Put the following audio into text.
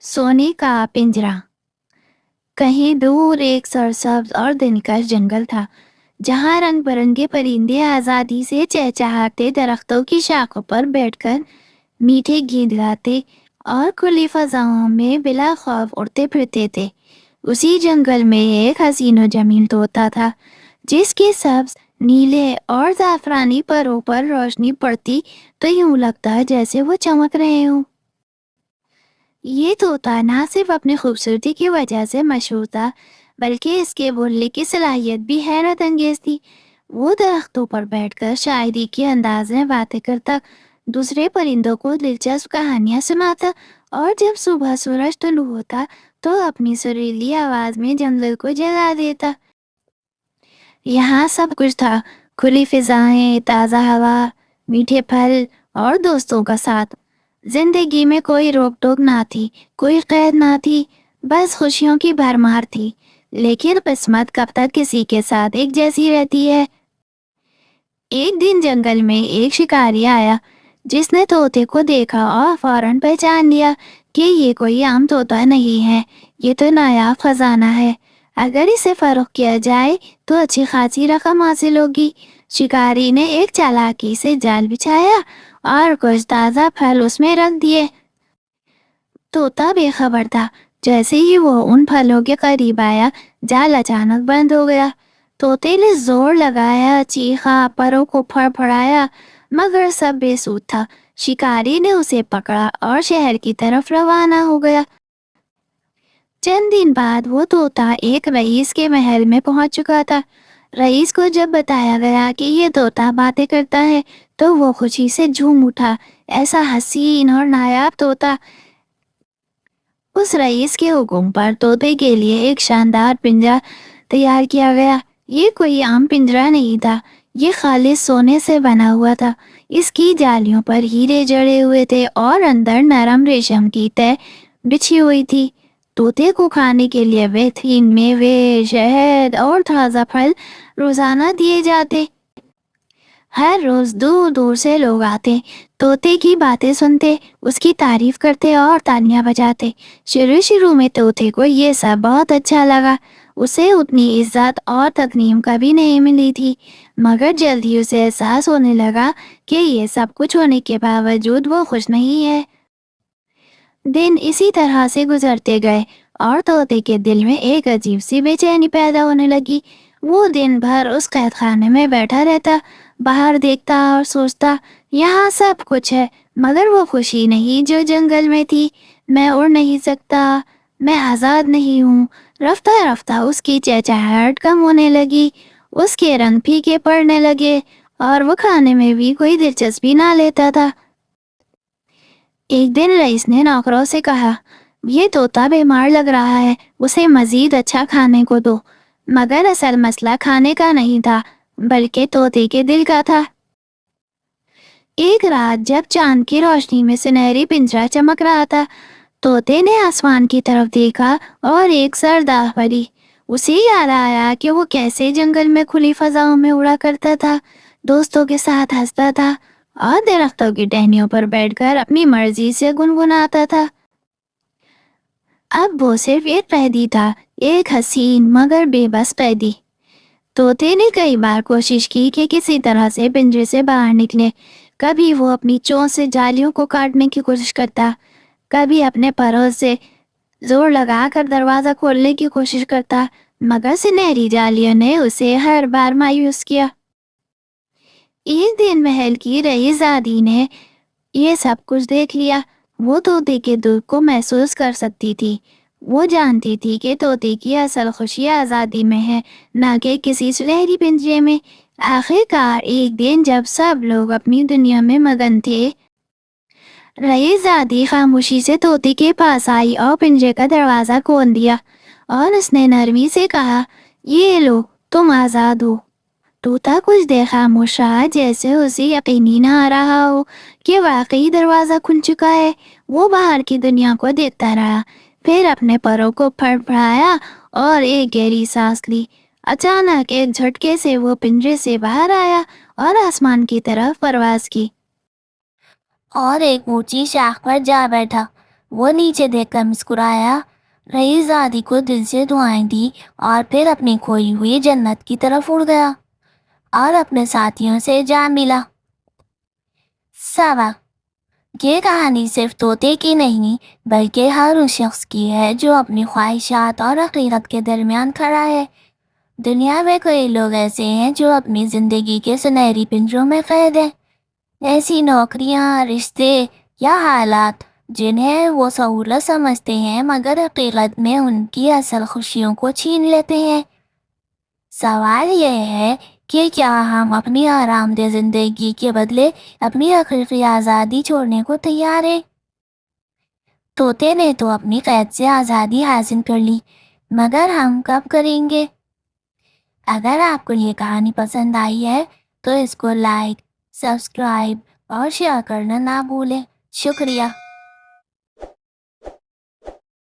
सोने का पिंजरा। कहीं दूर एक सरसब्ज और दिलकश जंगल था, जहाँ रंग बिरंगे परिंदे आजादी से चहचहाते, दरख्तों की शाखों पर बैठकर मीठे गीत गाते और खुली फजाओं में बिला खौफ उड़ते फिरते थे। उसी जंगल में एक हसीन और जमील तोता था, जिसके सब्ज, नीले और जाफरानी परों पर रोशनी पड़ती तो यूं लगता जैसे वो चमक रहे हों। ये तोता ना सिर्फ अपनी खूबसूरती की वजह से मशहूर था, बल्कि इसके बोलने की सलाहियत भी हैरत अंगेज थी। वो दरख्तों पर बैठकर शायरी के अंदाज में बातें करता, दूसरे परिंदों को दिलचस्प कहानियां सुनाता और जब सुबह सूरज तुलू होता तो अपनी सुरीली आवाज में जंगल को जगा देता। यहाँ सब कुछ था, खुली फिजाएं, ताज़ा हवा, मीठे फल और दोस्तों का साथ। जिंदगी में कोई रोक टोक ना थी, कोई कैद ना थी, बस खुशियों की भरमार थी। लेकिन किस्मत कब तक किसी के साथ एक जैसी रहती है। एक दिन जंगल में एक शिकारी आया, जिसने तोते को देखा और फौरन पहचान लिया कि ये कोई आम तोता नहीं है, ये तो नायाब खजाना है। अगर इसे फरोख्त किया जाए तो अच्छी खासी रकम हासिल होगी। शिकारी ने एक चालाकी से जाल बिछाया और कुछ ताज़ा फल उसमें रख दिए। तोता बेखबर था। जैसे ही वो उन फलों के करीब आया, जाल अचानक बंद हो गया। तोते ने जोर लगाया, चीखा, परों को फड़फड़ाया, मगर सब बेसुध था। शिकारी ने उसे पकड़ा और शहर की तरफ रवाना हो गया। चंद दिन बाद वो तोता एक रईस के महल में पहुंच चुका था। रईस को जब बताया गया कि ये तोता बातें करता है, तो वो खुशी से झूम उठा। ऐसा हसीन और नायाब तोता! उस रईस के हुक्म पर तोते के लिए एक शानदार पिंजरा तैयार किया गया। ये कोई आम पिंजरा नहीं था, ये खालिस सोने से बना हुआ था। इसकी जालियों पर हीरे जड़े हुए थे और अंदर नरम रेशम की तह बिछी हुई थी। तोते को खाने के लिए बेहतरीन मेवे, शहद और ताज़ा फल रोजाना दिए जाते। हर रोज दूर दूर से लोग आते, तोते की बातें सुनते, उसकी तारीफ करते और तालियां बजाते। शुरू शुरू में तोते को ये सब बहुत अच्छा लगा। उसे उतनी इज्जत और तकरीम कभी नहीं मिली थी, मगर जल्द ही उसे एहसास होने लगा कि ये सब कुछ होने के बावजूद वो खुश नहीं है। दिन इसी तरह से गुजरते गए और तोते के दिल में एक अजीब सी बेचैनी पैदा होने लगी। वो दिन भर उस कैद खाने में बैठा रहता, बाहर देखता और सोचता, यहाँ सब कुछ है, मगर वो खुशी नहीं जो जंगल में थी। मैं उड़ नहीं सकता, मैं आज़ाद नहीं हूँ। रफ्ता रफ्ता उसकी चहचहाहट कम होने लगी, उसके रंग फीके पड़ने लगे और वो खाने में भी कोई दिलचस्पी ना लेता था। एक दिन रईस ने नौकरों से कहा, ये तोता बीमार लग रहा है, उसे मजीद अच्छा खाने को दो। मगर असल मसला खाने का नहीं था, बल्कि तोते के दिल का था। एक रात जब चांद की रोशनी में सुनहरी पिंजरा चमक रहा था, तोते ने आसमान की तरफ देखा और एक सर्द आह भरी। उसे याद आया कि वो कैसे जंगल में खुली फजाओं में उड़ा करता था, दोस्तों के साथ हंसता था और दरख्तों की टहनियों पर बैठकर अपनी मर्जी से गुनगुनाता था। अब वो सिर्फ एक कैदी था, एक हसीन मगर बेबस कैदी। तोते ने कई बार कोशिश की कि किसी तरह से पिंजरे से बाहर निकले। कभी वो अपनी चोंच से जालियों को काटने की कोशिश करता, कभी अपने पैरों से जोर लगाकर दरवाजा खोलने की कोशिश करता, मगर सुनहरी जालियों ने उसे हर बार मायूस किया। एक दिन महल की रईसजादी ने ये सब कुछ देख लिया। वो तोते के दुख को महसूस कर सकती थी। वो जानती थी कि तोते की असल खुशी आज़ादी में है, न कि किसी सुनहरी पिंजरे में। आखिरकार एक दिन जब सब लोग अपनी दुनिया में मगन थे, रईसजादी खामोशी से तोते के पास आई और पिंजरे का दरवाज़ा खोल दिया और उसने नरमी से कहा, ये लो, तुम आज़ाद हो। तोता कुछ देर खामोश रहा, जैसे उसे यकीन ही ना आ रहा हो कि वाकई दरवाजा खुल चुका है। वो बाहर की दुनिया को देखता रहा, फिर अपने पैरों को फड़फड़ाया और एक गहरी सांस ली। अचानक एक झटके से वो पिंजरे से बाहर आया और आसमान की तरफ परवाज की और एक ऊंची शाख पर जा बैठा। وہ نیچے دیکھ کر مسکرایا، رئیس زادی کو دل سے دعائیں دی اور پھر اپنی کھوئی ہوئی جنت کی طرف اڑ گیا اور اپنے ساتھیوں سے جا ملا۔ سبق: یہ کہانی صرف طوطے کی نہیں بلکہ ہر اس شخص کی ہے جو اپنی خواہشات اور حقیقت کے درمیان کھڑا ہے۔ دنیا میں کئی لوگ ایسے ہیں جو اپنی زندگی کے سنہری پنجروں میں قید ہیں، ایسی نوکریاں، رشتے یا حالات جنہیں وہ سہولت سمجھتے ہیں مگر حقیقت میں ان کی اصل خوشیوں کو چھین لیتے ہیں۔ سوال یہ ہے کہ کیا ہم اپنی آرام دہ زندگی کے بدلے اپنی حقیقی آزادی چھوڑنے کو تیار ہیں؟ طوطے نے تو اپنی قید سے آزادی حاصل کر لی، مگر ہم کب کریں گے؟ اگر آپ کو یہ کہانی پسند آئی ہے تو اس کو لائک، سبسکرائب اور شیئر کرنا نہ بھولیں۔ شکریہ۔